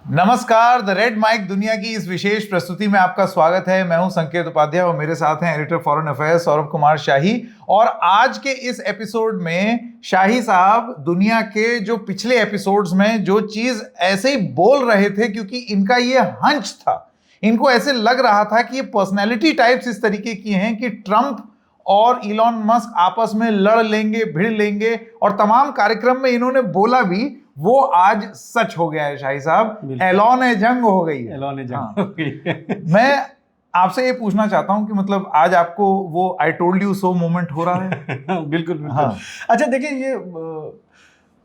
नमस्कार, the red mic दुनिया की इस विशेष प्रस्तुति में आपका स्वागत है। मैं हूं संकेत उपाध्याय और मेरे साथ हैं editor foreign affairs Saurabh Kumar Shahi. और आज के इस एपिसोड में शाही साहब दुनिया के जो पिछले एपिसोड्स में जो चीज ऐसे ही बोल रहे थे, क्योंकि इनका ये हंच था, इनको ऐसे लग रहा था कि ये पर्सनैलिटी टाइप्स इस तरीके की हैं कि ट्रंप और इलॉन मस्क आपस में लड़ लेंगे, भिड़ लेंगे, और तमाम कार्यक्रम में इन्होंने बोला भी, वो आज सच हो गया है शाही साहब। एलॉन जंग हो गई है। एलॉन जंग हो गई है। मैं आपसे ये पूछना चाहता हूं कि मतलब आज आपको वो I told you so moment हो रहा है? बिल्कुल। हाँ। अच्छा देखिए, ये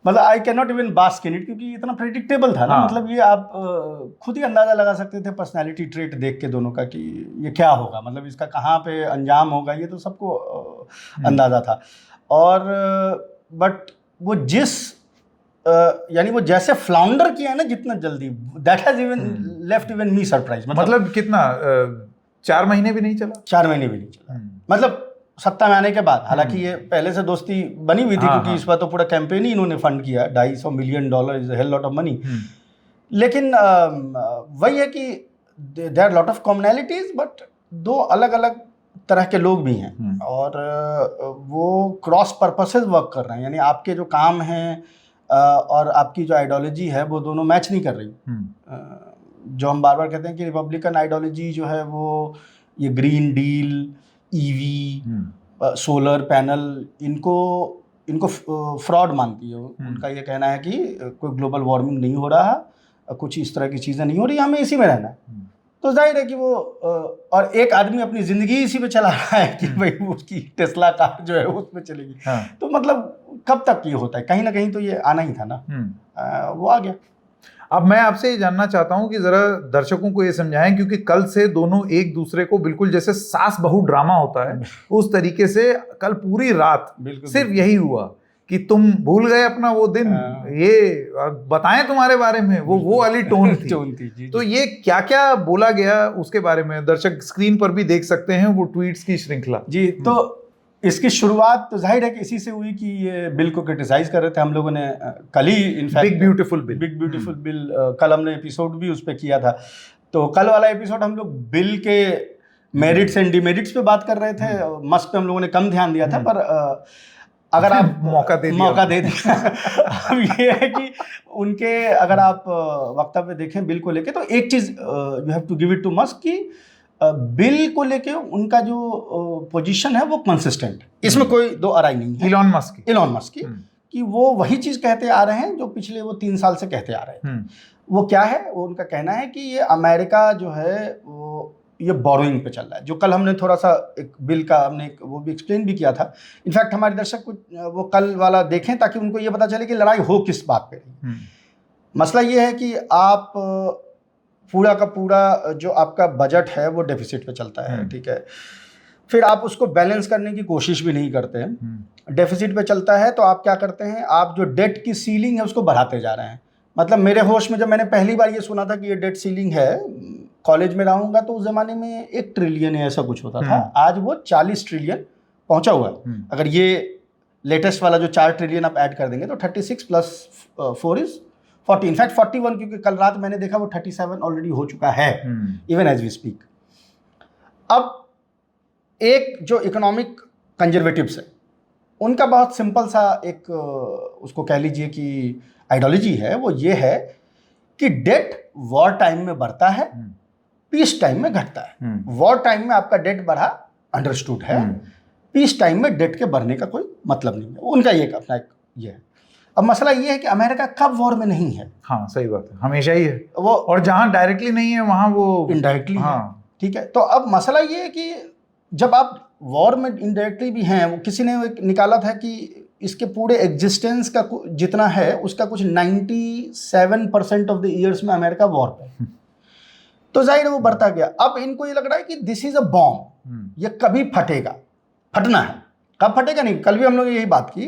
मतलब I can not even bask in it, क्योंकि इतना प्रेडिक्टेबल था ना। मतलब ये आप खुद ही अंदाजा लगा सकते थे पर्सनालिटी ट्रेट देख के दोनों का, कि ये क्या होगा, मतलब इसका कहाँ पे अंजाम होगा, ये तो सबको अंदाजा था। और बट वो जिस यानी वो जैसे फ्लाउंडर किया है ना जितना जल्दी, that has even left even me surprise. मतलब कितना 4 महीने भी नहीं चला? 4 महीने भी नहीं चला, मतलब सत्ता में आने के बाद। हालांकि ये पहले से दोस्ती बनी हुई थी, क्योंकि इस बार तो पूरा कैंपेन ही इन्होंने फंड किया। $250 million is a hell lot of money. लेकिन वही है कि there are lot of commonalities, but दो अलग अलग तरह के लोग भी हैं, और वो क्रॉस पर्पसेस वर्क कर रहे हैं। यानी आपके जो काम हैं और आपकी जो आइडियोलॉजी है वो दोनों मैच नहीं कर रही। जो हम बार बार कहते हैं कि रिपब्लिकन आइडियोलॉजी जो है वो ये green deal, EV, solar panel, इनको फ्रॉड मानती है। उनका ये कहना है कि कोई ग्लोबल वार्मिंग नहीं हो रहा, कुछ इस तरह की चीज़ें नहीं हो रही, हमें इसी में रहना है। तो जाहिर है कि वो और एक आदमी अपनी ज़िंदगी इसी पे चला रहा है कि भाई उसकी टेस्ला कार जो है उसमें चलेगी। तो मतलब कब तक ये होता है? कहीं ना कहीं तो ये आना ही था ना। वो आ गया। अब मैं आपसे ये जानना चाहता हूं कि जरा दर्शकों को ये समझाएं, क्योंकि कल से दोनों एक दूसरे को बिल्कुल जैसे सास बहू ड्रामा होता है उस तरीके से कल पूरी रात सिर्फ यही हुआ कि तुम भूल गए अपना वो दिन, ये बताएं तुम्हारे बारे में, वो वाली टोन थी। तो ये क्या क्या बोला गया उसके बारे में दर्शक स्क्रीन पर भी देख सकते हैं, वो ट्वीट्स की श्रृंखला। जी, तो इसकी शुरुआत तो जाहिर है कि इसी से हुई कि ये बिल को क्रिटिसाइज कर रहे थे। हम लोगों ने कल ही इनफैक्ट बिग ब्यूटीफुल बिल कल हमने एपिसोड भी उस पर किया था। तो कल वाला एपिसोड हम लोग बिल के मेरिट्स एंड डिमेरिट्स पे बात कर रहे थे। मस्क पे हम लोगों ने कम ध्यान दिया था, पर अगर आप मौका दे दिया अब ये है कि उनके अगर आप वक्तव्य देखें बिल को लेके, तो एक चीज़ you have to give it to Musk कि बिल को लेके उनका जो पोजीशन है वो कंसिस्टेंट, इसमें कोई दो अराई नहीं है। इलॉन मस्क की कि वो वही चीज़ कहते आ रहे हैं जो पिछले वो 3 साल से कहते आ रहे हैं। वो क्या है? वो उनका कहना है कि ये अमेरिका जो है वो ये बोरोइंग पे चल रहा है। जो कल हमने थोड़ा सा एक बिल का हमने वो भी एक्सप्लेन भी किया था। इनफैक्ट हमारे दर्शक को वो कल वाला देखें ताकि उनको ये पता चले कि लड़ाई हो किस बात पे। मसला ये है कि आप पूरा का पूरा जो आपका बजट है वो डेफिसिट पे चलता है, ठीक है। फिर आप उसको बैलेंस करने की कोशिश भी नहीं करते हैं। डेफिसिट पे चलता है तो आप क्या करते हैं, आप जो डेट की सीलिंग है उसको बढ़ाते जा रहे हैं। मतलब मेरे होश में जब मैंने पहली बार ये सुना था कि ये डेट सीलिंग है, कॉलेज में रहूँगा तो उस ज़माने में 1 ट्रिलियन ऐसा कुछ होता था। आज वो 40 ट्रिलियन पहुँचा हुआ है। अगर ये लेटेस्ट वाला जो 4 ट्रिलियन आप ऐड कर देंगे तो 36 + 4 इज़ 40, इनफैक्ट 41, क्योंकि कल रात मैंने देखा वो 37 ऑलरेडी हो चुका है, इवन एज वी स्पीक। अब एक जो इकोनॉमिक कंजर्वेटिव्स है उनका बहुत सिंपल सा एक उसको कह लीजिए कि आइडियोलॉजी है, वो ये है कि डेट वॉर टाइम में बढ़ता है, पीस टाइम में घटता है। वॉर टाइम में आपका डेट बढ़ा, अंडरस्टूड है। पीस टाइम में डेट के बढ़ने का कोई मतलब नहीं है। उनका ये अपना एक ये है। अब मसला ये है कि अमेरिका कब वॉर में नहीं है। हाँ, सही बात है, हमेशा ही है वो, और जहां डायरेक्टली नहीं है वहां वो इनडायरेक्टली है, ठीक है। तो अब मसला ये है कि जब आप वॉर में इनडायरेक्टली भी हैं, वो किसी ने निकाला था कि इसके पूरे एग्जिस्टेंस का जितना है उसका कुछ 97% ऑफ द ईयर्स में अमेरिका वॉर पे। तो जाहिर है वो बढ़ता गया। अब इनको ये लग रहा है कि दिस इज अ बॉम्ब, ये कभी फटेगा, फटना है। कब फटेगा नहीं, कल भी हम लोग यही बात की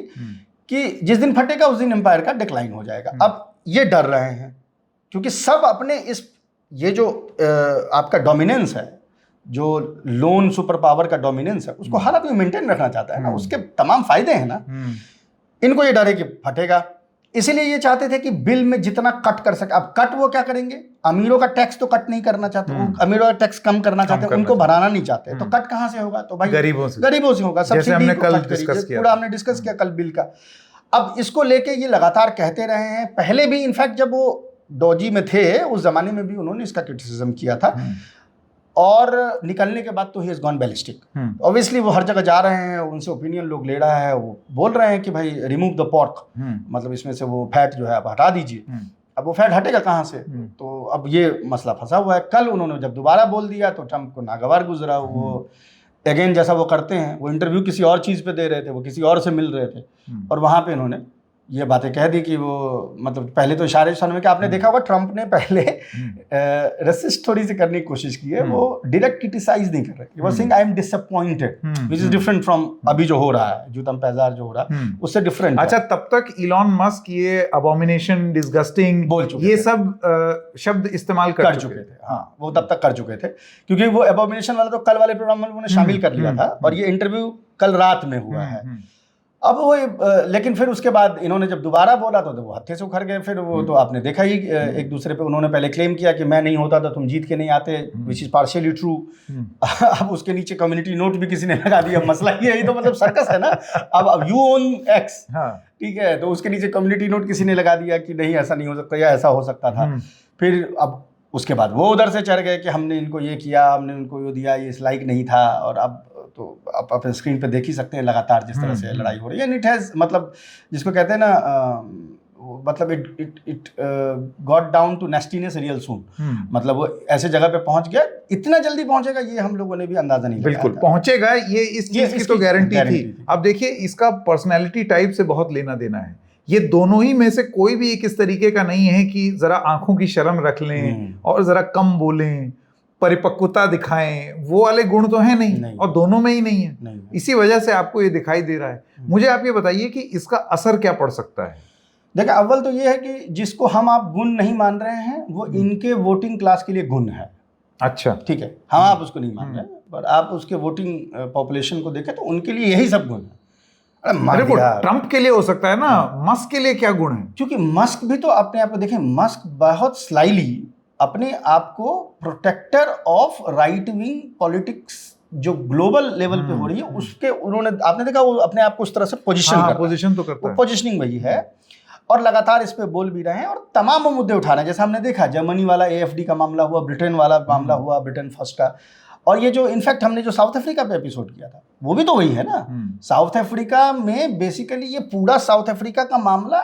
कि जिस दिन फटेगा उस दिन एम्पायर का डिक्लाइन हो जाएगा। अब ये डर रहे हैं क्योंकि सब अपने इस ये जो आपका डोमिनेंस है, जो लोन सुपर पावर का डोमिनेंस है, उसको हालांकि मेंटेन रखना चाहता है ना, उसके तमाम फायदे हैं ना। इनको ये डर है कि फटेगा, इसीलिए ये चाहते थे कि बिल में जितना कट कर सके। अब कट वो क्या करेंगे, अमीरों का टैक्स तो कट नहीं करना चाहते, वो अमीरों का टैक्स कम करना चाहते हैं, उनको बढ़ाना नहीं चाहते, तो कट कहाँ से होगा, तो भाई गरीबों से होगा। सब्सिडी को कट करिए, पूरा हमने डिस्कस किया कल बिल का। अब इसको लेके ये लगातार कहते रहे हैं, पहले भी इनफैक्ट जब वो डोजी में थे उस जमाने में भी उन्होंने इसका क्रिटिसिज्म किया था, और निकलने के बाद तो he is gone ballistic. Obviously वो हर जगह जा रहे हैं, उनसे ओपिनियन लोग ले रहा है, वो बोल रहे हैं कि भाई रिमूव द पोर्क, मतलब इसमें से वो फैट जो है आप हटा दीजिए। अब वो फैट हटेगा कहाँ से, तो अब ये मसला फंसा हुआ है। कल उन्होंने जब दोबारा बोल दिया तो ट्रंप को नागवार गुजरा। वो अगेन जैसा वो करते हैं, वो इंटरव्यू किसी और चीज़ पे दे रहे थे, वो किसी और से मिल रहे थे, और वहाँ पे इन्होंने ये बातें कह दी कि वो मतलब पहले तो इशारे में कि आपने देखा होगा ट्रंप ने पहले रेसिस्ट थोड़ी सी करने की कोशिश की है, वो डायरेक्ट क्रिटिसाइज नहीं कर रहे, वो saying I am disappointed, which is different from अभी जो हो रहा है, जूतम पैजार जो हो रहा है उससे डिफरेंट। अच्छा, तब तक इलॉन मस्क ये अबोमिनेशन, डिसगस्टिंग बोल चुके, ये सब शब्द इस्तेमाल कर चुके थे। हाँ, वो तब तक कर चुके थे, क्योंकि वो अबोमिनेशन वाला तो कल वाले प्रोग्राम में उन्होंने शामिल कर लिया था, और ये इंटरव्यू कल रात में हुआ है। अब वो लेकिन फिर उसके बाद इन्होंने जब दोबारा बोला तो वो हत्थे से उखड़ गए। फिर वो तो आपने देखा ही, एक दूसरे पे उन्होंने पहले क्लेम किया कि मैं नहीं होता तो तुम जीत के नहीं आते, विच इज पार्शियली ट्रू। अब उसके नीचे कम्युनिटी नोट भी किसी ने लगा दिया। मसला ये तो मतलब सर्कस है ना। अब यू ओन एक्स, ठीक है, तो उसके नीचे कम्युनिटी नोट किसी ने लगा दिया कि नहीं ऐसा नहीं हो सकता या ऐसा हो सकता था। फिर अब उसके बाद वो उधर से चढ़ गए कि हमने इनको ये किया, हमने उनको ये दिया, ये इस लाइक नहीं था। और अब तो आप अपने स्क्रीन पे देख ही सकते हैं लगातार जिस तरह से लड़ाई हो रही है। इट हैज, मतलब जिसको कहते हैं ना, मतलब it got down to nastiness real soon. मतलब वो ऐसे जगह पे पहुंच गया, इतना जल्दी पहुंचेगा ये हम लोगों ने भी अंदाजा नहीं लगाया। बिल्कुल पहुंचेगा, ये इस चीज की तो गारंटी थी। अब देखिए, इसका पर्सनैलिटी टाइप से बहुत लेना देना है। ये दोनों ही में से कोई भी एक इस तरीके का नहीं है कि जरा आंखों की शर्म रख लें और जरा कम बोलें, परिपक्वता दिखाएं, वो वाले गुण तो है नहीं, और दोनों में ही नहीं है। इसी वजह से आपको ये दिखाई दे रहा है। मुझे आप ये बताइए कि इसका असर क्या पड़ सकता है। देखिए, अव्वल तो ये है कि जिसको हम आप गुण नहीं मान रहे हैं वो इनके वोटिंग क्लास के लिए गुण है। अच्छा, ठीक है, हम आप उसको नहीं मान रहे, पर आप उसके वोटिंग पॉपुलेशन को देखें तो उनके लिए यही सब गुण है। अरे वो ट्रंप के लिए हो सकता है ना, मस्क के लिए क्या गुण है? क्योंकि मस्क भी तो अपने आप को देखें, मस्क बहुत स्लाइली अपने आप को protector of right wing politics जो ग्लोबल लेवल पे हो रही है उसके, उन्होंने, आपने देखा वो अपने आप को उस तरह से पोजीशन तो करता है, पोजीशनिंग वही है, और लगातार इस पे बोल भी रहे हैं और तमाम मुद्दे उठा रहे हैं। जैसे हमने देखा जर्मनी वाला AFD का मामला हुआ, ब्रिटेन वाला मामला हुआ, ब्रिटेन फर्स्ट का, और ये जो इनफैक्ट हमने जो साउथ अफ्रीका पे एपिसोड किया था वो भी तो वही है ना। साउथ अफ्रीका में बेसिकली ये पूरा साउथ अफ्रीका का मामला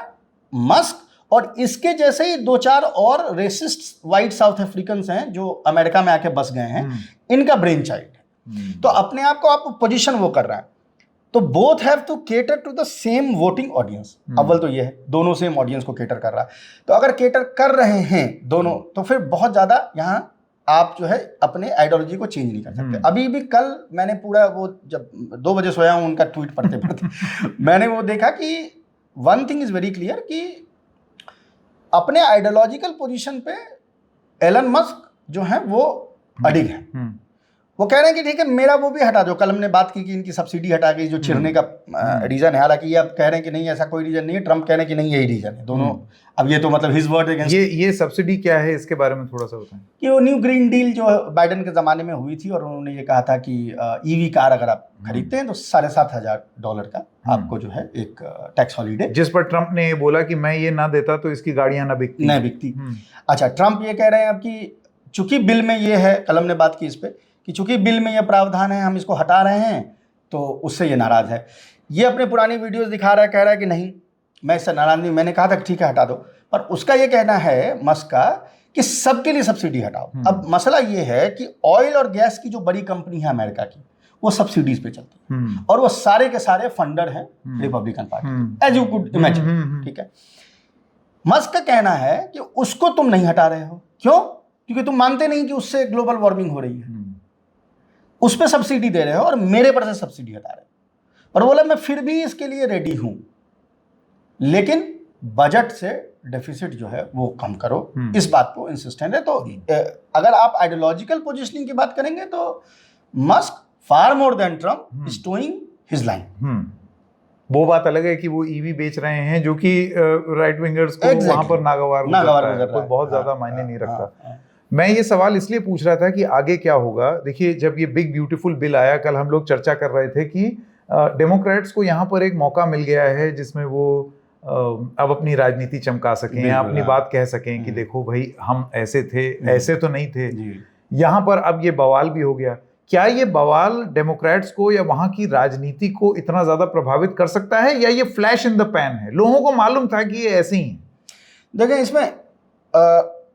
मस्क और इसके जैसे ही 2-4 और रेसिस्ट वाइट साउथ अफ्रीकन्स हैं जो अमेरिका में आके बस गए हैं, इनका ब्रेन चाइल्ड है। तो अपने आप को आप पोजीशन वो कर रहा है, तो both have to cater to the same voting audience. अव्वल तो ये है, दोनों सेम ऑडियंस को केटर कर रहा है। तो अगर केटर कर रहे हैं दोनों, तो फिर बहुत ज़्यादा यहाँ आप जो है अपने आइडियोलॉजी को चेंज नहीं कर सकते। अभी भी कल मैंने पूरा वो जब 2 बजे सोया हूँ उनका ट्वीट पढ़ते पढ़ते मैंने वो देखा कि one thing is very clear कि अपने आइडियोलॉजिकल पोजीशन पे एलन मस्क जो है वो अडिग है। वो कह रहे हैं कि ठीक है मेरा वो भी हटा दो। कल हमने बात की कि इनकी सब्सिडी हटा गई जो चिरने का रीजन है, हालांकि ये अब कह रहे हैं कि नहीं ऐसा कोई रीजन नहीं है, ट्रंप कह रहे हैं कि नहीं यही रीजन है दोनों। अब ये तो मतलब हिज वर्ड अगेंस्ट। ये सब्सिडी क्या है, इसके बारे में थोड़ा सा बताएं। कि वो new green deal Joe Biden के ज़माने में हुई थी और उन्होंने ये कहा था कि ईवी कार अगर आप खरीदते हैं तो $7,500 का आपको जो है एक टैक्स हॉलीडे, जिस पर ट्रंप ने ये बोला कि मैं ये ना देता तो इसकी गाड़ियां ना बिकती। अच्छा, ट्रंप ये कह रहे हैं अब कि चूंकि बिल में ये है, कल हमने बात की इस पर कि चूंकि बिल में ये प्रावधान है हम इसको हटा रहे हैं, तो उससे ये नाराज़ है। ये अपने पुरानी वीडियोस दिखा रहा है, कह रहा है कि नहीं मैं इससे नाराज़ नहीं, मैंने कहा था कि ठीक है हटा दो। पर उसका ये कहना है मस्क का कि सबके लिए सब्सिडी हटाओ। अब मसला ये है कि ऑयल और गैस की जो बड़ी कंपनी है अमेरिका की, वो सब्सिडीज पे चलती है और वो सारे के सारे फंडर हैं Republican party, as you could imagine. ठीक है, मस्क का कहना है कि उसको तुम नहीं हटा रहे हो, क्यों? क्योंकि तुम मानते नहीं कि उससे ग्लोबल वार्मिंग हो रही है, उस पर सब्सिडी दे रहे हो और मेरे पर से सब्सिडी हटा रहे हो। और बोला मैं फिर भी इसके लिए रेडी हूं, लेकिन बजट से डेफिसिट जो है वो कम करो। इस बात को इंसिस्टेंट है। तो अगर आप आइडियोलॉजिकल पोजीशनिंग की बात करेंगे तो Musk far more than Trump is towing his line. वो बात अलग है कि वो ईवी बेच रहे हैं जो कि राइट विंगर्स को वहां पर नागवार गुजरता है, तो बहुत ज्यादा मायने नहीं रखता। मैं ये सवाल इसलिए पूछ रहा था कि आगे क्या होगा। देखिए, जब ये बिग ब्यूटीफुल बिल आया, कल हम लोग चर्चा कर रहे थे कि डेमोक्रेट्स को यहाँ पर एक मौका मिल गया है जिसमें वो अब अपनी राजनीति चमका सकें, अपनी बात कह सकें कि देखो भाई हम ऐसे थे, ऐसे तो नहीं थे। यहाँ पर अब ये बवाल भी हो गया। क्या ये बवाल डेमोक्रेट्स को या वहां की राजनीति को इतना ज्यादा प्रभावित कर सकता है, या ये फ्लैश इन द पैन है, लोगों को मालूम था कि ये ऐसे ही है? देखिए, इसमें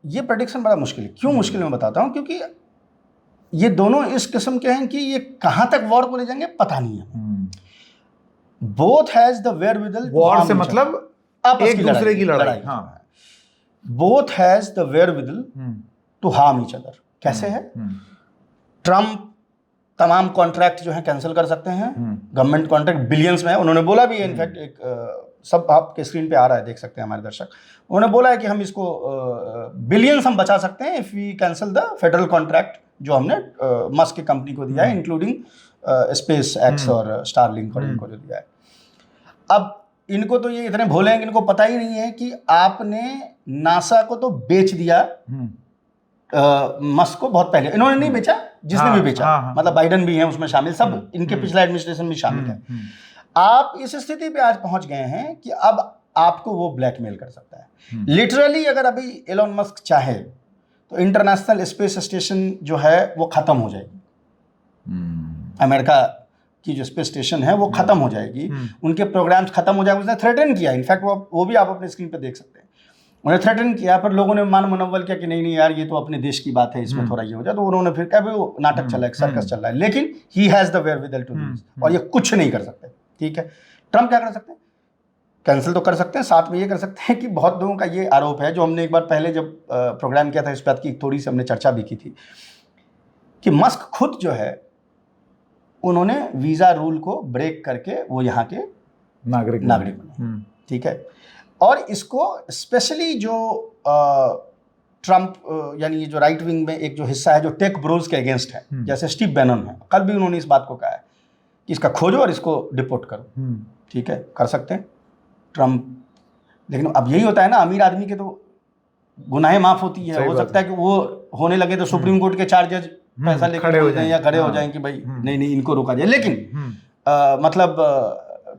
ये प्रेडिक्शन बड़ा मुश्किल है। क्यों मुश्किल मैं बताता हूं, क्योंकि ये दोनों इस किस्म के हैं कि ये कहां तक वॉर को ले जाएंगे पता नहीं है। Both has the wherewithal, war से मतलब एक दूसरे की लड़ाई। Both has the wherewithal to harm each other. कैसे है? ट्रम्प तमाम कॉन्ट्रैक्ट जो है कैंसिल कर सकते हैं, गवर्नमेंट कॉन्ट्रैक्ट बिलियंस में है। उन्होंने बोला भी है, इनफैक्ट एक सब आपके स्क्रीन पे आ रहा है, देख सकते हैं हमारे दर्शक। उन्होंने बोला है कि हम इसको बिलियंस हम बचा सकते हैं if we cancel the federal contract जो हमने मस्क की कंपनी को दिया है, इंक्लूडिंग स्पेस एक्स और स्टारलिंक और इनको जो दिया है। अब इनको तो ये इतने भोले हैं कि इनको पता ही नहीं है कि आपने नासा को तो बेच दिया मस्क को बहुत पहले। इन्होंने नहीं बेचा, जिसने भी बेचा, मतलब बाइडन भी है उसमें शामिल, सब इनके पिछला एडमिनिस्ट्रेशन भी शामिल है। आप इस स्थिति पे आज पहुंच गए हैं कि अब आपको वो ब्लैकमेल कर सकता है। लिटरली अगर अभी एलोन मस्क चाहे तो इंटरनेशनल स्पेस स्टेशन जो है वो खत्म हो जाएगी। अमेरिका की जो स्पेस स्टेशन है वो खत्म हो जाएगी, उनके प्रोग्राम्स खत्म हो जाएंगे। उसने थ्रेटन किया, इनफैक्ट वो भी आप अपने स्क्रीन पे देख सकते हैं। उन्हें थ्रेटन किया, पर लोगों ने मान मनोबल किया कि नहीं यार, ये तो अपने देश की बात है, इसमें थोड़ा ये हो जाए। तो उन्होंने फिर कहा वो नाटक चला है, सर्कस चल रहा है। लेकिन he has the wherewithal to this, और ये कुछ नहीं कर सकते। ठीक है, ट्रम्प क्या कर सकते हैं? कैंसिल तो कर सकते हैं, साथ में ये कर सकते हैं कि बहुत लोगों का ये आरोप है, जो हमने एक बार पहले जब प्रोग्राम किया था इस बात की थोड़ी सी हमने चर्चा भी की थी, कि मस्क खुद जो है उन्होंने वीज़ा रूल को ब्रेक करके वो यहाँ के नागरिक बने। ठीक है, और इसको स्पेशली जो ट्रम्प यानी ये जो राइट विंग में एक जो हिस्सा है जो टेक ब्रोज के अगेंस्ट है, जैसे स्टीव बैनन है, कल भी उन्होंने इस बात को कहा है कि इसका खोजो और इसको डिपोर्ट करो। ठीक है, कर सकते हैं ट्रम्प। लेकिन अब यही होता है ना, अमीर आदमी के तो गुनाहें माफ होती है। हो सकता है कि वो होने लगे तो सुप्रीम कोर्ट के 4 जज पैसा लेकर खड़े हो जाएं या खड़े हो जाएं कि भाई नहीं इनको रोका जाए। लेकिन मतलब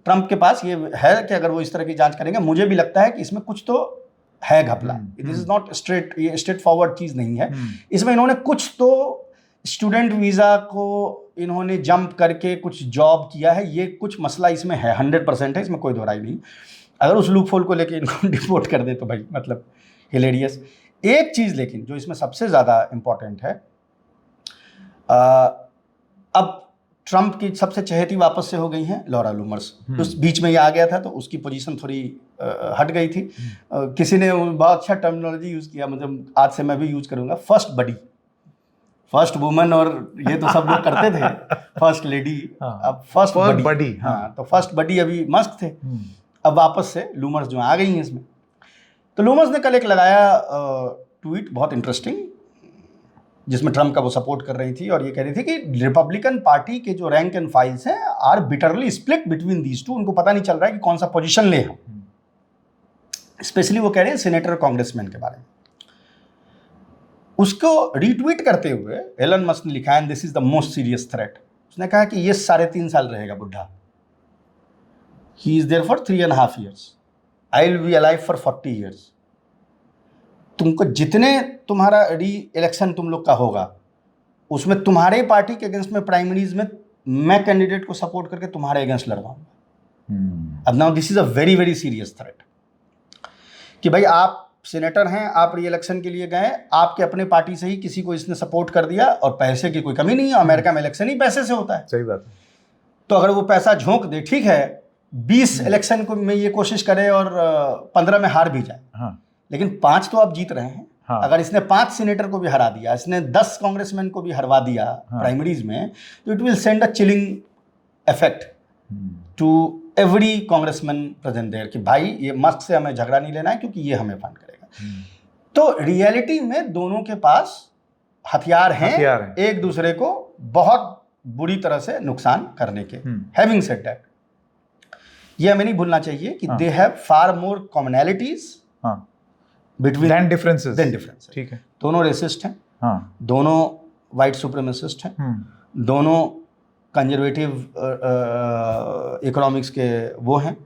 ट्रम्प के पास ये है कि अगर वो इस तरह की जांच करेंगे, मुझे भी लगता है कि इसमें कुछ तो है घपला। It is not straight forward चीज नहीं है। इसमें इन्होंने कुछ तो स्टूडेंट वीजा को इन्होंने जंप करके कुछ जॉब किया है, ये कुछ मसला इसमें है, 100% है, इसमें कोई दोहराई नहीं। अगर उस लूप होल को लेके इनको डिपोर्ट कर दे तो भाई मतलब हिलेरियस। एक चीज लेकिन जो इसमें सबसे ज्यादा इंपॉर्टेंट है, अब ट्रम्प की सबसे चहेती वापस से हो गई हैं लॉरा लूमर्स। उस बीच में ये आ गया था तो उसकी पोजीशन थोड़ी हट गई थी। किसी ने बहुत अच्छा टर्मिनोलॉजी यूज़ किया, मतलब आज से मैं भी यूज़ करूँगा, फर्स्ट बडी, फर्स्ट वुमन, और ये तो सब लोग करते थे फर्स्ट लेडी, अब फर्स्ट बडी। हाँ, तो फर्स्ट बडी अभी मस्क थे, अब वापस से लूमर्स जो आ गई हैं इसमें। तो लूमर्स ने कल एक लगाया ट्वीट बहुत इंटरेस्टिंग, जिसमें ट्रम्प का वो सपोर्ट कर रही थी और ये कह रही थी कि रिपब्लिकन पार्टी के जो रैंक एंड फाइल्स हैं are bitterly split between these two. उनको पता नहीं चल रहा है कि कौन सा पोजीशन ले हम। स्पेशली वो कह रहे हैं सीनेटर कांग्रेसमैन के बारे में। उसको रीट्वीट करते हुए एलन मस्क ने लिखा है, this is the most serious threat. उसने कहा कि ये 3.5 साल रहेगा बुढ़ा, he is there for 3.5 years, I will be alive for 40 years। तुमको जितने तुम्हारा री इलेक्शन तुम लोग का होगा उसमें तुम्हारे पार्टी के अगेंस्ट में प्राइमरीज में मैं कैंडिडेट को सपोर्ट करके तुम्हारे अगेंस्ट लड़वाऊंगा। अब now this is a very very serious threat कि भाई आप सीनेटर हैं, आप री इलेक्शन के लिए गए, आपके अपने पार्टी से ही किसी को इसने सपोर्ट कर दिया, और पैसे की कोई कमी नहीं है, अमेरिका में इलेक्शन ही पैसे से होता है। सही बात है। तो अगर वो पैसा झोंक दे, ठीक है 20 इलेक्शन को में ये कोशिश करे और 15 में हार भी जाए, लेकिन 5 तो आप जीत रहे हैं। अगर इसने 5 सीनेटर को भी हरा दिया, इसने 10 कांग्रेसमैन को भी हरवा दिया प्राइमरीज में, तो it will send a chilling effect to every congressman present there कि भाई ये मस्क से हमें झगड़ा नहीं लेना है क्योंकि ये हमें फंड करेगा। तो रियलिटी में दोनों के पास हथियार हैं एक दूसरे को बहुत बुरी तरह से नुकसान करने के। हैविंग सेड दैट, ये हमें नहीं भूलना चाहिए कि they have far more commonalities between than differences. ठीक है, दोनों रेसिस्ट हैं, दोनों वाइट सुप्रीमेसिस्ट हैं, दोनों कंजर्वेटिव इकोनॉमिक्स के वो हैं,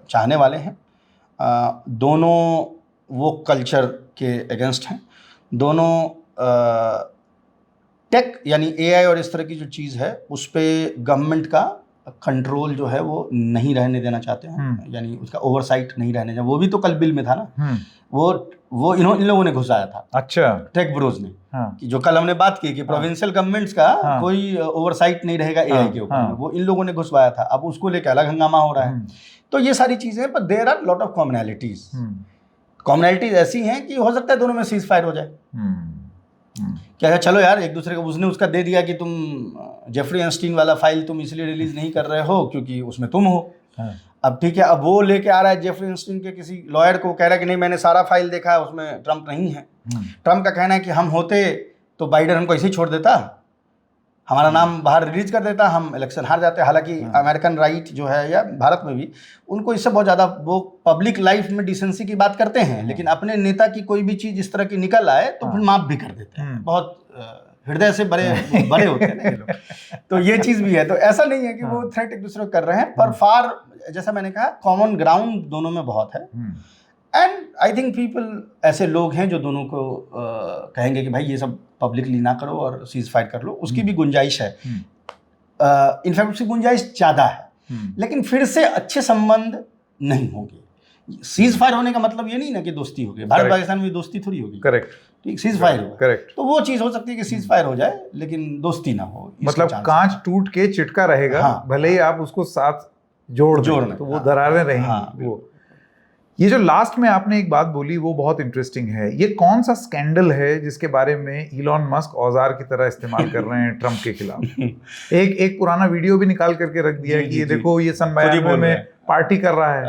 चाहने वाले हैं, दोनों वो कल्चर के अगेंस्ट हैं, दोनों टेक यानी एआई और इस तरह की जो चीज़ है उस पर गवर्नमेंट का कंट्रोल जो है वो नहीं रहने देना चाहते हैं, यानी उसका ओवरसाइट नहीं रहने देना। वो भी तो कल बिल में था ना, वो इन लोगों ने घुसाया था। अच्छा, टेक ब्रोज ने, कि जो कल हमने बात की कि प्रोविंशियल गवर्नमेंट्स का कोई ओवरसाइट नहीं रहेगा एआई के ऊपर, वो इन लोगों ने घुसवाया था। अब उसको लेकर अलग हंगामा हो रहा है। तो ये सारी चीजें, पर there are lot of commonalities. Commonalities ऐसी हैं कि हो सकता है दोनों में सीज फायर हो जाए। क्या चलो यार एक दूसरे को, उसने उसका दे दिया कि तुम जेफरी एनस्टीन वाला फाइल तुम इसलिए रिलीज नहीं कर रहे हो क्योंकि उसमें तुम हो। अब ठीक है, अब वो लेके आ रहा है जेफरी एनस्टीन के किसी लॉयर को, कह रहा है कि नहीं मैंने सारा फाइल देखा है, उसमें ट्रम्प नहीं है। ट्रम्प का कहना है कि हम होते तो बाइडेन हमको ऐसे ही छोड़ देता, हमारा नाम बाहर रिलीज कर देता, हम इलेक्शन हार जाते। हालांकि अमेरिकन राइट जो है या भारत में भी उनको इससे बहुत ज़्यादा, वो पब्लिक लाइफ में डिसेंसी की बात करते हैं, लेकिन अपने नेता की कोई भी चीज़ इस तरह की निकल आए तो फिर माफ़ भी कर देते हैं। बहुत हृदय से बड़े होते हैं ना ये लोग। तो ये चीज़ भी है। तो ऐसा नहीं है कि वो थ्रेट एक दूसरे को कर रहे हैं, पर फार, जैसा मैंने कहा, कॉमन ग्राउंड दोनों में बहुत है। एंड आई थिंक पीपल, ऐसे लोग हैं जो दोनों को कहेंगे कि भाई ये सब पब्लिकली ना करो और सीज फायर कर लो। उसकी भी गुंजाइश है, इनफैक्ट उसकी गुंजाइश ज़्यादा है, लेकिन फिर से अच्छे संबंध नहीं होंगे। सीज फायर होने का मतलब ये नहीं ना कि दोस्ती होगी। भारत पाकिस्तान में दोस्ती थोड़ी होगी। करेक्ट, ठीक, सीज फायर होगा। करेक्ट। तो वो चीज़ हो सकती है कि सीज फायर हो जाए लेकिन दोस्ती ना हो। मतलब कांच टूट के चिटका रहेगा, भले ही आप उसको साथ जोड़ तो वो दरारें रहेंगी। वो ये जो लास्ट में आपने एक बात बोली वो बहुत इंटरेस्टिंग है। ये कौन सा स्कैंडल है जिसके बारे में इलॉन मस्क औजार की तरह इस्तेमाल कर रहे हैं ट्रम्प के खिलाफ? एक पुराना वीडियो भी निकाल करके रख दिया है कि ये देखो ये सन 92 में पार्टी कर रहा है।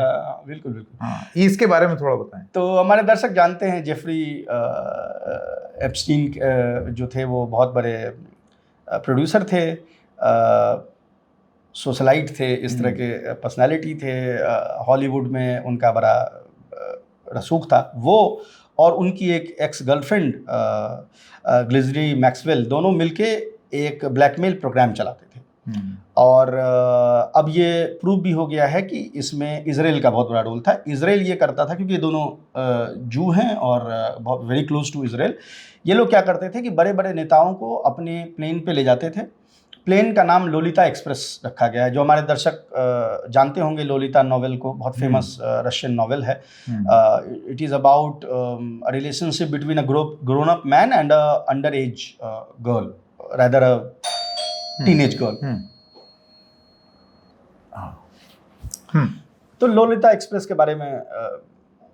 बिल्कुल बिल्कुल। हाँ, इसके बारे में थोड़ा बताएं। तो हमारे दर्शक जानते हैं जेफरी एप्स्टीन जो थे वो बहुत बड़े प्रोड्यूसर थे, सोशलाइट थे, इस तरह के पर्सनालिटी थे। हॉलीवुड में उनका बड़ा रसूख था वो, और उनकी एक एक्स गर्लफ्रेंड ग्लिजरी मैक्सवेल, दोनों मिलके एक ब्लैकमेल प्रोग्राम चलाते थे। और अब ये प्रूव भी हो गया है कि इसमें इजराइल का बहुत बड़ा रोल था। इजराइल ये करता था, क्योंकि ये दोनों जू हैं और बहुत वेरी क्लोज टू इजराइल। ये लोग क्या करते थे कि बड़े बड़े नेताओं को अपने प्लेन पे ले जाते थे। प्लेन का नाम लोलिता एक्सप्रेस रखा गया है। जो हमारे दर्शक जानते होंगे लोलिता नॉवेल को, बहुत फेमस रशियन नॉवेल है। It is about a relationship between a grown up man and a under as girl, rather a teenage girl. तो लोलिता एक्सप्रेस के बारे में,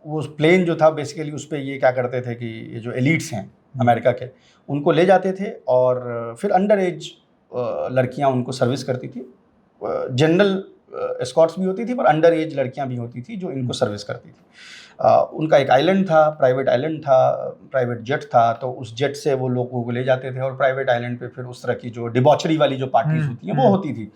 वो प्लेन जो था बेसिकली उस पर ये क्या करते थे कि ये जो एलिट्स हैं अमेरिका के, उनको ले जाते थे और फिर अंडर एज लड़कियां उनको सर्विस करती थी। जनरल एस्कॉर्ट्स भी होती थी, पर अंडर एज लड़कियां भी होती थी जो इनको सर्विस करती थी। उनका एक आइलैंड था, प्राइवेट आइलैंड था, प्राइवेट जेट था। तो उस जेट से वो लोगों को ले जाते थे और प्राइवेट आइलैंड पे फिर उस तरह की जो डिबॉचरी वाली जो पार्टीज होती हैं वो होती थी।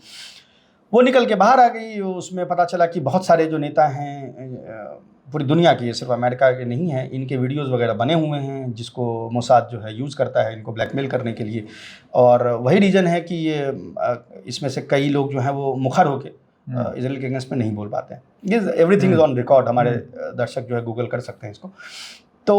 वो निकल के बाहर आ गई। उसमें पता चला कि बहुत सारे जो नेता हैं पूरी दुनिया के, सिर्फ अमेरिका के नहीं हैं, इनके वीडियोस वगैरह बने हुए हैं जिसको मोसाद जो है यूज़ करता है इनको ब्लैकमेल करने के लिए। और वही रीज़न है कि ये इसमें से कई लोग जो हैं वो मुखर होके इजराइल के अगेंस्ट में नहीं बोल पाते हैं। ये एवरीथिंग इज ऑन रिकॉर्ड। हमारे दर्शक जो है गूगल कर सकते हैं इसको। तो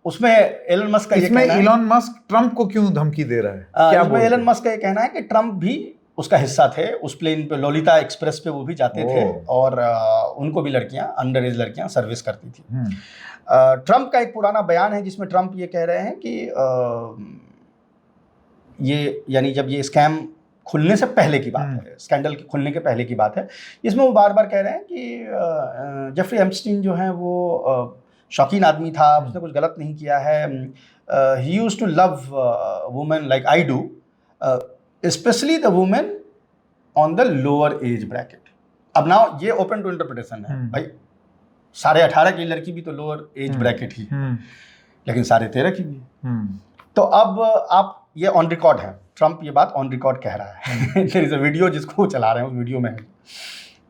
उसमें एलन मस्क का, इसमें इलॉन मस्क ट्रम्प को क्यों धमकी दे रहा है? क्या इसमें एलन मस्क का ये कहना है कि ट्रम्प भी उसका हिस्सा थे। उस प्लेन पे, लोलिता एक्सप्रेस पे वो भी जाते थे और उनको भी लड़कियां, अंडर एज लड़कियां सर्विस करती थी। ट्रम्प का एक पुराना बयान है जिसमें ट्रम्प ये कह रहे हैं कि ये, यानी जब ये स्कैम खुलने से पहले की बात है, स्कैंडल के खुलने के पहले की बात है, इसमें वो बार बार कह रहे हैं कि जेफरी एप्स्टीन जो है वो शौकीन आदमी था, उसने कुछ गलत नहीं किया है। He used to love women like I do, specially the women on the lower age bracket. अब ना ये ओपन टू इंटरप्रिटेशन है भाई, 18.5 की लड़की भी तो लोअर एज ब्रैकेट ही, लेकिन 13.5 की भी। तो अब आप, ये ऑन रिकॉर्ड है, ट्रम्प ये बात ऑन रिकॉर्ड कह रहा है। देयर इज अ वीडियो जिसको चला रहे हैं, उस वीडियो में है।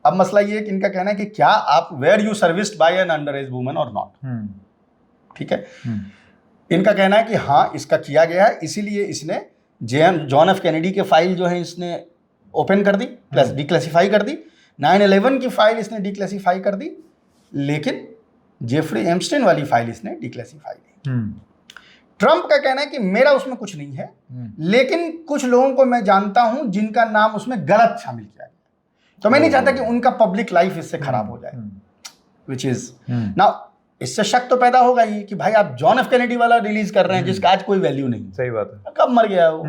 अब मसला ये है कि इनका कहना है कि क्या आप were you serviced by an under age woman और नॉट, ठीक है। इनका कहना है कि हाँ इसका किया गया है, इसीलिए इसने जॉन एफ कैनेडी के फाइल जो है इसने ओपन कर दी, डिक्लासिफाई कर दी, 9/11 की फाइल इसने डिक्लासिफाई कर दी, लेकिन जेफरी एम्स्टेन वाली फाइल इसने डिक्लासिफाई नहीं। ट्रंप का कहना है कि मेरा उसमें कुछ नहीं है, लेकिन कुछ लोगों को मैं जानता हूं जिनका नाम उसमें गलत शामिल किया गया, तो मैं नहीं चाहता कि उनका पब्लिक लाइफ इससे खराब हो जाए, विच इज नाउ इससे शक तो पैदा होगा ही कि भाई आप जॉन एफ कैनेडी वाला रिलीज कर रहे हैं जिसका आज कोई वैल्यू नहीं। सही बात है, कब मर गया वो?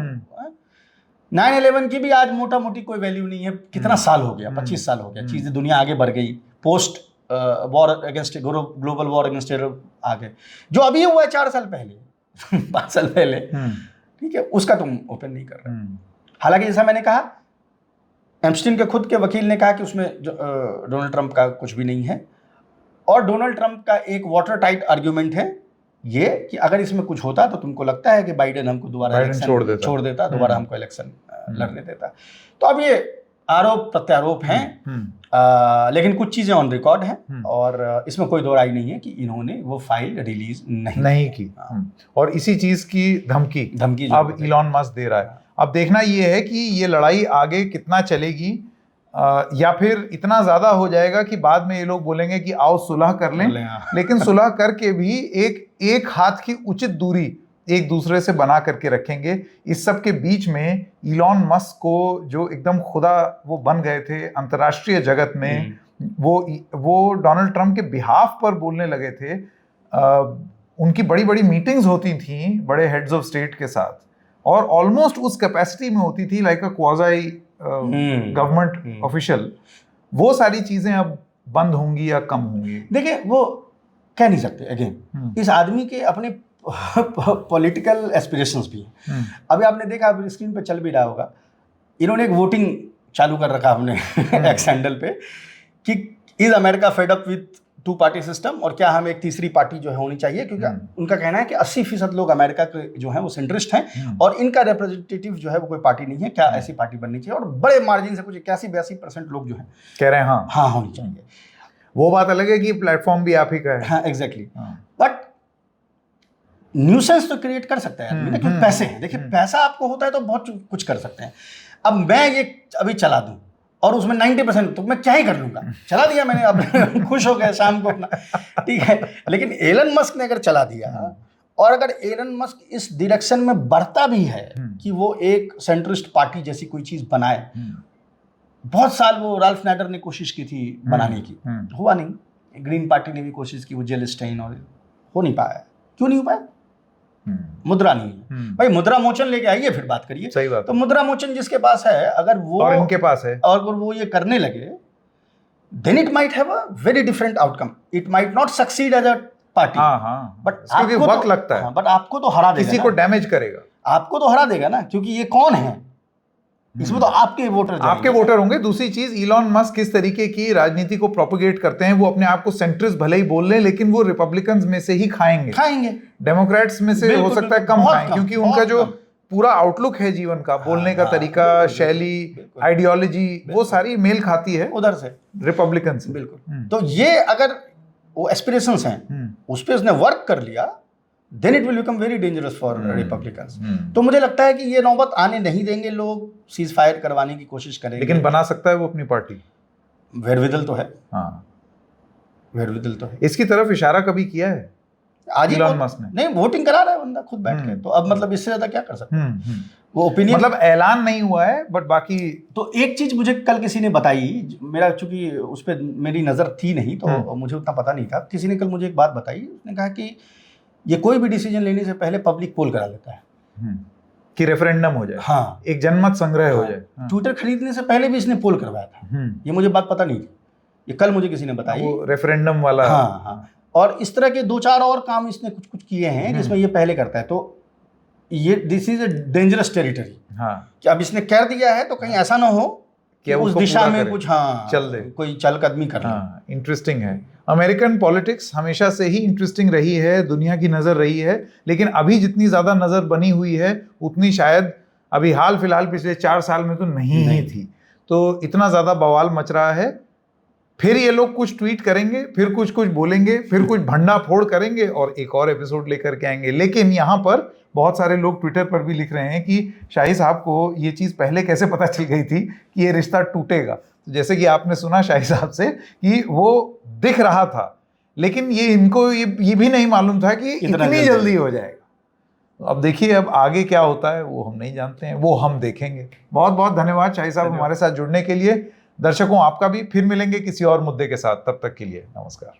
9/11 की भी आज मोटा मोटी कोई वैल्यू नहीं है, कितना साल हो गया, 25 साल हो गया, चीजें दुनिया आगे बढ़ गई, post war against global war against terror आ गए, जो अभी हुआ है 4 साल पहले 5 साल पहले, ठीक है, उसका तुम ओपन नहीं कर रहे। हालांकि जैसा मैंने कहा, एम्स्टीन के खुद के वकील ने कहा कि उसमें डोनाल्ड ट्रंप का कुछ भी नहीं है, और डोनाल्ड ट्रंप का एक वाटर टाइट आर्ग्यूमेंट है ये कि अगर इसमें कुछ होता तो तुमको लगता है कि बाइडेन हमको दोबारा छोड़ देता, दोबारा हमको इलेक्शन लड़ने देता। तो अब ये आरोप प्रत्यारोप हैं, लेकिन कुछ चीजें ऑन रिकॉर्ड हैं, और इसमें कोई दो राय नहीं है कि इन्होंने वो फाइल रिलीज नहीं की। और इसी चीज की धमकी अब इलॉन मस्क दे रहा है। अब देखना ये है कि ये लड़ाई आगे कितना चलेगी, या फिर इतना ज्यादा हो जाएगा कि बाद में ये लोग बोलेंगे कि आओ सुलह कर लें, लेकिन सुलह करके भी एक हाथ की उचित दूरी एक दूसरे से बना करके रखेंगे। इस सब के बीच में इलॉन मस्क को जो एकदम खुदा वो बन गए थे अंतर्राष्ट्रीय जगत में, वो डोनाल्ड ट्रंप के बिहाफ पर बोलने लगे थे। उनकी बड़ी बड़ी मीटिंग्स होती थी बड़े हेड्स ऑफ स्टेट के साथ, और ऑलमोस्ट उस कैपेसिटी में होती थी लाइक अ क्वाज़ी गवर्नमेंट ऑफिशियल। वो सारी चीजें अब बंद होंगी या कम होंगी, देखिए वो कह नहीं सकते। अगेन इस आदमी के अपने पॉलिटिकल एस्पिरेशंस भी हैं। अभी आपने देखा, अभी स्क्रीन पे चल भी रहा होगा, इन्होंने एक वोटिंग चालू कर रखा अपने एक्स हैंडल पे कि is America fed up with 2 party system, और क्या हमें एक तीसरी पार्टी जो है होनी चाहिए, क्योंकि उनका कहना है कि 80% लोग अमेरिका के जो है वो सेंट्रिस्ट हैं, और इनका रिप्रेजेंटेटिव जो है वो कोई पार्टी नहीं है, क्या ऐसी पार्टी बननी चाहिए, और बड़े मार्जिन से कुछ 81-82% लोग जो है कह रहे हैं हाँ होनी चाहिए। वो बात अलग है कि प्लेटफॉर्म भी आप ही का है। हाँ एग्जैक्टली, बट न्यूसेंस तो क्रिएट कर सकता है आदमी ना, क्योंकि पैसे हैं। देखिए पैसा आपको होता है तो बहुत कुछ कर सकते हैं। अब मैं ये अभी चला दूं और उसमें 90%, तो मैं क्या ही कर लूंगा, चला दिया मैंने, अब खुश हो गया शाम को अपना, ठीक है। लेकिन एलन मस्क ने अगर चला दिया, और अगर एलन मस्क इस डायरेक्शन में बढ़ता भी है कि वो एक सेंट्रिस्ट पार्टी जैसी कोई चीज बनाए, बहुत साल वो राल्फ नाडर ने कोशिश की थी बनाने की, हुआ नहीं। ग्रीन पार्टी ने भी कोशिश की, वो जेल स्टेन, और हो नहीं पाया। क्यों नहीं हो पाया? मुद्रा नहीं है भाई। मुद्रा मोचन लेके आइए फिर बात करिए। सही बात। तो मुद्रा मोचन जिसके पास है, अगर वो और इनके पास है, और वो ये करने लगे, then it might have a very different outcome. It might not succeed as a party. But क्योंकि वक्त लगता है, बट आपको तो हरा देगा, किसी को डैमेज करेगा, आपको तो हरा देगा ना, क्योंकि ये कौन है, इसमें तो आपके वोटर होंगे। दूसरी चीज, इलॉन मस्क किस तरीके की राजनीति को प्रोपोगेट करते हैं। वो अपने आप को सेंट्रिस्ट भले ही बोल रहे हैं, लेकिन वो रिपब्लिकन्स में से ही खाएंगे, डेमोक्रेट्स में से हो सकता है कम खाएं, क्योंकि उनका जो पूरा आउटलुक है जीवन का, बोलने का तरीका, शैली, आइडियोलॉजी, वो सारी मेल खाती है उधर से, रिपब्लिकन से। बिल्कुल। तो ये अगर वो एस्पिरेशंस हैं, उस पर उसने वर्क कर लिया, then it will become very dangerous for Republicans. तो मुझे लगता है कि ये नौबत आने नहीं देंगे लोग, सीज फायर करवाने की कोशिश करेंगे। लेकिन बना सकता है वो अपनी पार्टी, वेरविदल तो है। वेरविदल तो है। इसकी तरफ इशारा कभी किया है आज इलॉन मस्क ने? नहीं, वोटिंग करा रहा है बंदा खुद बैठ के, तो अब मतलब इससे ज्यादा क्या कर सकते हैं? वो ओपिनियन, मतलब ऐलान नहीं हुआ है, बट बाकी तो एक चीज मुझे कल किसी ने बताई, मेरा चूंकि उस पर मेरी नजर थी नहीं, तो मुझे उतना पता नहीं था। किसी ने कल मुझे एक बात बताई, उसने कहा कि ये कोई भी डिसीजन लेने से पहले पब्लिक पोल करा लेता है कि रेफरेंडम हो जाए, हाँ, एक जनमत संग्रह हो जाए। ट्विटर खरीदने से पहले भी इसने पोल करवाया था। ये मुझे बात पता नहीं थी, ये कल मुझे किसी ने बताई, वो रेफरेंडम वाला। हाँ। और इस तरह के 2-4 और काम इसने कुछ किए हैं जिसमें ये पहले करता है। तो ये this is a dangerous territory, कि अब इसने कर दिया है तो कहीं ऐसा ना हो कि उस दिशा में कुछ चल दे, कोई चलकदमी कर ले। इंटरेस्टिंग है। अमेरिकन पॉलिटिक्स हमेशा से ही इंटरेस्टिंग रही है, दुनिया की नज़र रही है, लेकिन अभी जितनी ज़्यादा नज़र बनी हुई है उतनी शायद अभी हाल फिलहाल पिछले 4 साल में तो नहीं ही थी। तो इतना ज़्यादा बवाल मच रहा है। फिर ये लोग कुछ ट्वीट करेंगे, फिर कुछ कुछ बोलेंगे, फिर कुछ भंडा फोड़ करेंगे और एक और एपिसोड लेकर के आएंगे। लेकिन यहाँ पर बहुत सारे लोग ट्विटर पर भी लिख रहे हैं कि शाही साहब को ये चीज़ पहले कैसे पता चल गई थी कि ये रिश्ता टूटेगा। तो जैसे कि आपने सुना शाही साहब से कि वो दिख रहा था, लेकिन ये इनको ये भी नहीं मालूम था कि इतनी जल्दी हो जाएगा। तो अब देखिए अब आगे क्या होता है वो हम नहीं जानते हैं, वो हम देखेंगे। बहुत बहुत धन्यवाद शाही साहब हमारे साथ जुड़ने के लिए। दर्शकों आपका भी। फिर मिलेंगे किसी और मुद्दे के साथ, तब तक के लिए नमस्कार।